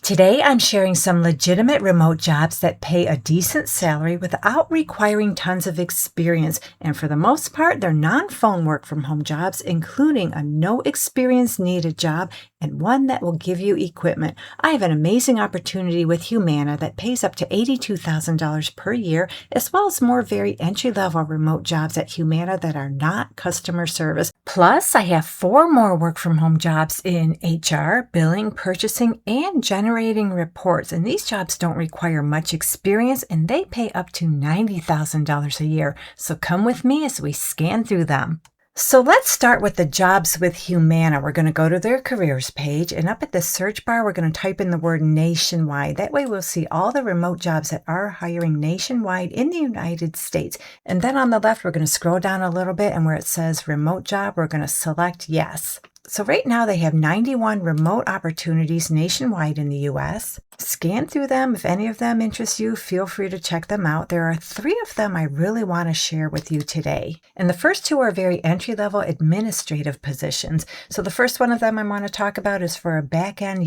Today, I'm sharing some legitimate remote jobs that pay a decent salary without requiring tons of experience. And for the most part, they're non-phone work from home jobs, including a no experience needed job and one that will give you equipment. I have an amazing opportunity with Humana that pays up to $82,000 per year, as well as more very entry-level remote jobs at Humana that are not customer service. Plus, I have 4 more work from home jobs in HR, billing, purchasing, and generating reports. And these jobs don't require much experience and they pay up to $90,000 a year. So come with me as we scan through them. So let's start with the jobs with Humana. We're going to go to their careers page, and up at the search bar, we're going to type in the word nationwide. That way we'll see all the remote jobs that are hiring nationwide in the United States. And then on the left, we're going to scroll down a little bit, and where it says remote job, we're going to select yes. So right now they have 91 remote opportunities nationwide in the U.S. Scan through them. If any of them interest you, feel free to check them out. There are 3 of them I really want to share with you today. And the first 2 are very entry-level administrative positions. So the first one of them I want to talk about is for a back-end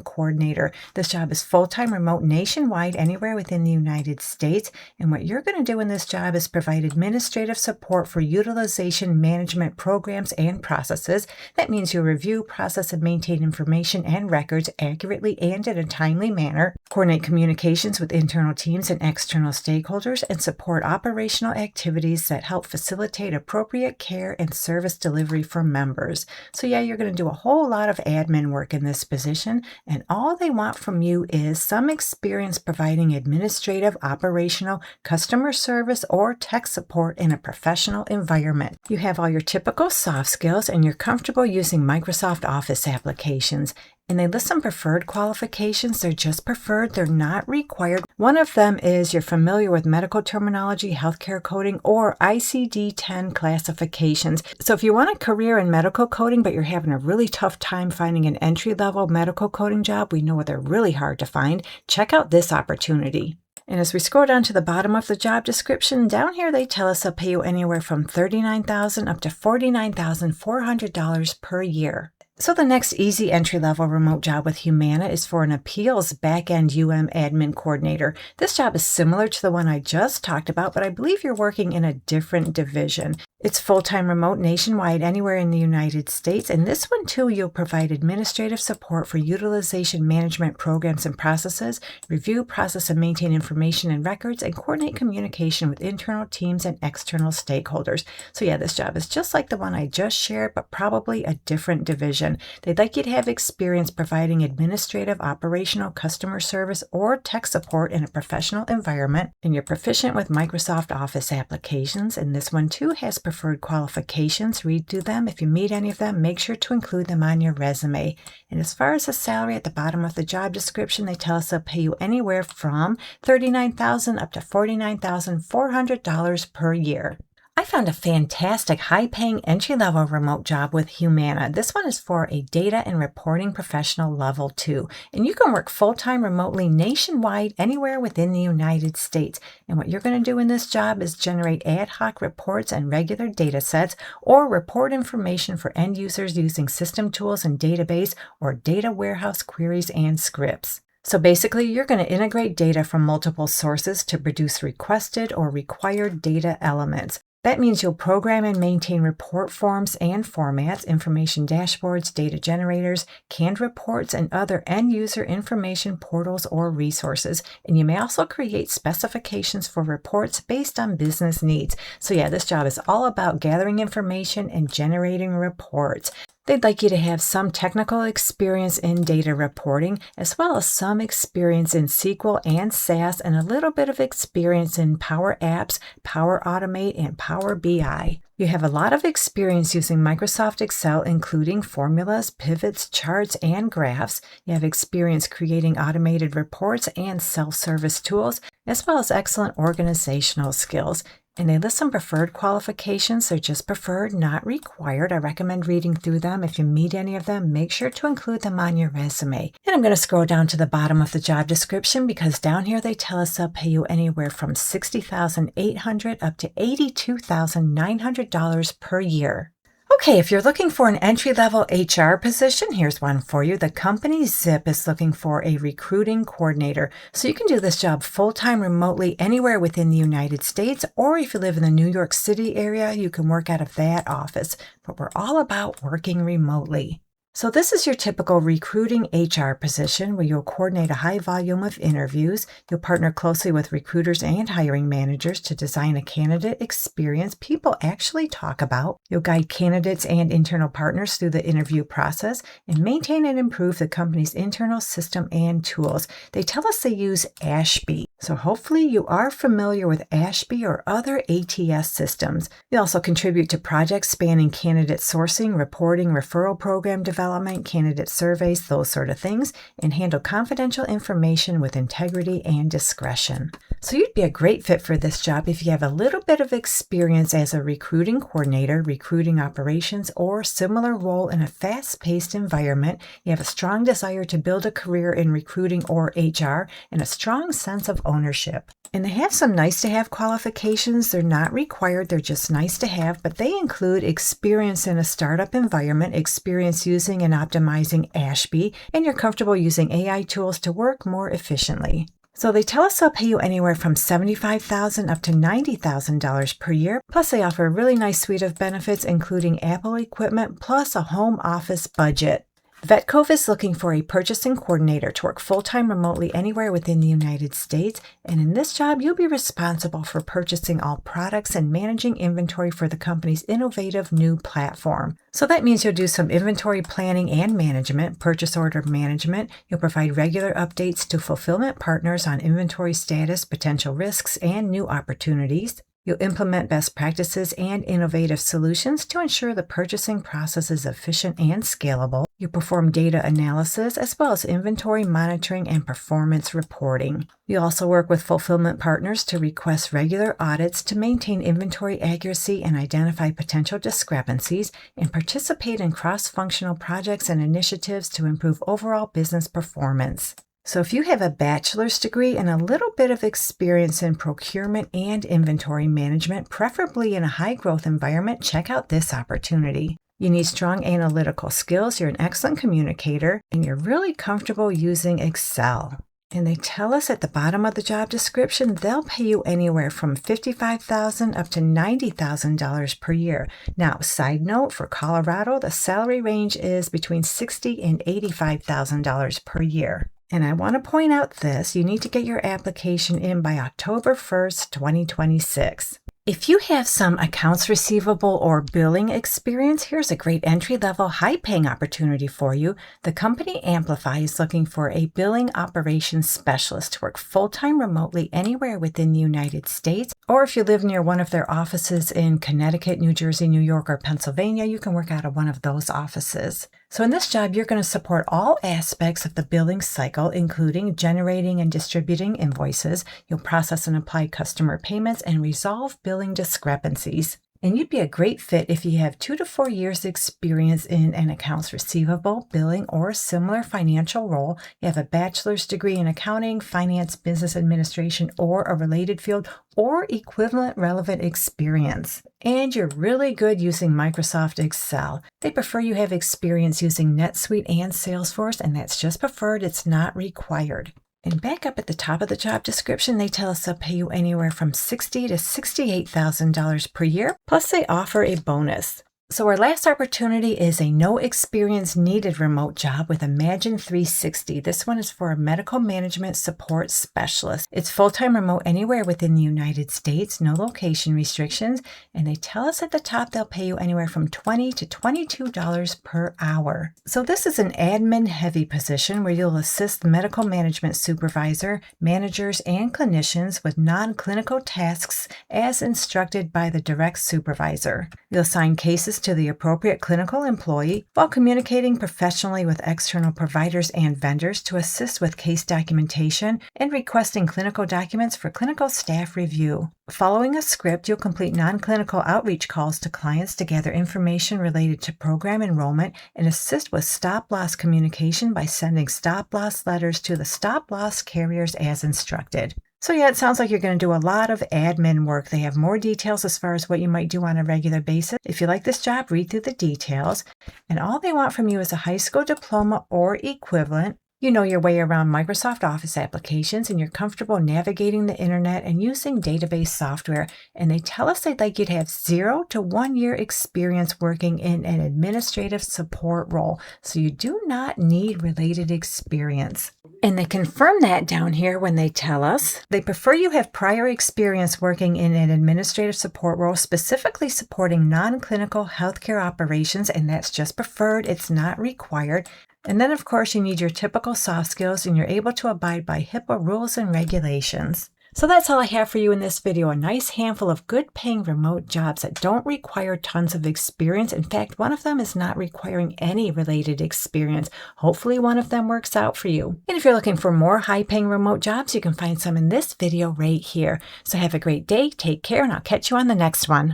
coordinator. This job is full-time remote nationwide anywhere within the United States. And what you're going to do in this job is provide administrative support for utilization management programs and processes. That means you'll review, process, and maintain information and records accurately and in a timely manner, coordinate communications with internal teams and external stakeholders, and support operational activities that help facilitate appropriate care and service delivery for members. So yeah, you're going to do a whole lot of admin work in this position, and all they want from you is some experience providing administrative, operational, customer service, or tech support in a professional environment. You have all your typical soft skills, and you're comfortable using Microsoft Office applications. And they list some preferred qualifications. They're just preferred. They're not required. One of them is you're familiar with medical terminology, healthcare coding, or ICD-10 classifications. So if you want a career in medical coding, but you're having a really tough time finding an entry-level medical coding job, we know they're really hard to find, check out this opportunity. And as we scroll down to the bottom of the job description, down here they tell us they'll pay you anywhere from $39,000 up to $49,400 per year. So the next easy entry-level remote job with Humana is for an appeals back-end admin coordinator. This job is similar to the one I just talked about, but I believe you're working in a different division. It's full-time remote nationwide anywhere in the United States, and this one too you'll provide administrative support for utilization management programs and processes, review, process, and maintain information and records, and coordinate communication with internal teams and external stakeholders. So yeah, this job is just like the one I just shared, but probably a different division. They'd like you to have experience providing administrative, operational, customer service, or tech support in a professional environment, and you're proficient with Microsoft Office applications, and this one too has preferred qualifications. Read through them. If you meet any of them, make sure to include them on your resume. And as far as the salary at the bottom of the job description, they tell us they'll pay you anywhere from $39,000 up to $49,400 per year. I found a fantastic high-paying entry-level remote job with Humana. This one is for a data and reporting professional level 2, and you can work full-time remotely nationwide anywhere within the United States. And what you're going to do in this job is generate ad hoc reports and regular data sets, or report information for end users using system tools and database or data warehouse queries and scripts. So basically, you're going to integrate data from multiple sources to produce requested or required data elements. That means you'll program and maintain report forms and formats, information dashboards, data generators, canned reports, and other end-user information portals or resources. And you may also create specifications for reports based on business needs. So yeah, this job is all about gathering information and generating reports. They'd like you to have some technical experience in data reporting, as well as some experience in SQL and SAS, and a little bit of experience in Power Apps, Power Automate, and Power BI. You have a lot of experience using Microsoft Excel, including formulas, pivots, charts, and graphs. You have experience creating automated reports and self-service tools, as well as excellent organizational skills. And they list some preferred qualifications. They're just preferred, not required. I recommend reading through them. If you meet any of them, make sure to include them on your resume. And I'm going to scroll down to the bottom of the job description, because down here they tell us they'll pay you anywhere from $60,800 up to $82,900 per year. Okay, if you're looking for an entry-level HR position, here's one for you. The company Zip is looking for a recruiting coordinator. So you can do this job full-time remotely anywhere within the United States, or if you live in the New York City area, you can work out of that office. But we're all about working remotely. So this is your typical recruiting HR position where you'll coordinate a high volume of interviews. You'll partner closely with recruiters and hiring managers to design a candidate experience people actually talk about. You'll guide candidates and internal partners through the interview process and maintain and improve the company's internal system and tools. They tell us they use Ashby. So hopefully you are familiar with Ashby or other ATS systems. You also contribute to projects spanning candidate sourcing, reporting, referral program development, candidate surveys, those sort of things, and handle confidential information with integrity and discretion. So you'd be a great fit for this job if you have a little bit of experience as a recruiting coordinator, recruiting operations, or similar role in a fast-paced environment. You have a strong desire to build a career in recruiting or HR, and a strong sense of ownership. And they have some nice-to-have qualifications. They're not required, they're just nice to have, but they include experience in a startup environment, experience using and optimizing Ashby, and you're comfortable using AI tools to work more efficiently. So they tell us they'll pay you anywhere from $75,000 up to $90,000 per year. Plus they offer a really nice suite of benefits, including Apple equipment, plus a home office budget. Vetcove is looking for a purchasing coordinator to work full-time remotely anywhere within the United States, and in this job, you'll be responsible for purchasing all products and managing inventory for the company's innovative new platform. So that means you'll do some inventory planning and management, purchase order management. You'll provide regular updates to fulfillment partners on inventory status, potential risks, and new opportunities. You'll implement best practices and innovative solutions to ensure the purchasing process is efficient and scalable. You perform data analysis as well as inventory monitoring and performance reporting. You also work with fulfillment partners to request regular audits to maintain inventory accuracy and identify potential discrepancies, and participate in cross-functional projects and initiatives to improve overall business performance. So if you have a bachelor's degree and a little bit of experience in procurement and inventory management, preferably in a high-growth environment, check out this opportunity. You need strong analytical skills, you're an excellent communicator, and you're really comfortable using Excel. And they tell us at the bottom of the job description, they'll pay you anywhere from $55,000 up to $90,000 per year. Now, side note, for Colorado, the salary range is between $60,000 and $85,000 per year. And I want to point out this, you need to get your application in by October 1st, 2026. If you have some accounts receivable or billing experience, here's a great entry-level, high-paying opportunity for you. The company Amplify is looking for a billing operations specialist to work full-time remotely anywhere within the United States, or if you live near one of their offices in Connecticut, New Jersey, New York, or Pennsylvania, you can work out of one of those offices. So in this job, you're going to support all aspects of the billing cycle, including generating and distributing invoices. You'll process and apply customer payments and resolve billing discrepancies. And you'd be a great fit if you have 2 to 4 years experience in an accounts receivable, billing, or similar financial role. You have a bachelor's degree in accounting, finance, business administration, or a related field, or equivalent relevant experience. And you're really good using Microsoft Excel. They prefer you have experience using NetSuite and Salesforce, and that's just preferred, it's not required. And back up at the top of the job description, they tell us they'll pay you anywhere from $60,000 to $68,000 per year, plus they offer a bonus. So our last opportunity is a no experience needed remote job with Imagine 360. This one is for a medical management support specialist. It's full-time remote anywhere within the United States, no location restrictions, and they tell us at the top they'll pay you anywhere from $20 to $22 per hour. So this is an admin-heavy position where you'll assist the medical management supervisor, managers, and clinicians with non-clinical tasks as instructed by the direct supervisor. You'll assign cases to the appropriate clinical employee while communicating professionally with external providers and vendors to assist with case documentation and requesting clinical documents for clinical staff review. Following a script, you'll complete non-clinical outreach calls to clients to gather information related to program enrollment and assist with stop-loss communication by sending stop-loss letters to the stop-loss carriers as instructed. So yeah, it sounds like you're going to do a lot of admin work. They have more details as far as what you might do on a regular basis. If you like this job, read through the details. And all they want from you is a high school diploma or equivalent. You know your way around Microsoft Office applications and you're comfortable navigating the internet and using database software. And they tell us they'd like you to have 0 to 1 year experience working in an administrative support role. So you do not need related experience. And they confirm that down here when they tell us they prefer you have prior experience working in an administrative support role, specifically supporting non-clinical healthcare operations, and that's just preferred, it's not required. And then, of course, you need your typical soft skills and you're able to abide by HIPAA rules and regulations. So that's all I have for you in this video, a nice handful of good paying remote jobs that don't require tons of experience. In fact, one of them is not requiring any related experience. Hopefully one of them works out for you. And if you're looking for more high paying remote jobs, you can find some in this video right here. So have a great day, take care, and I'll catch you on the next one.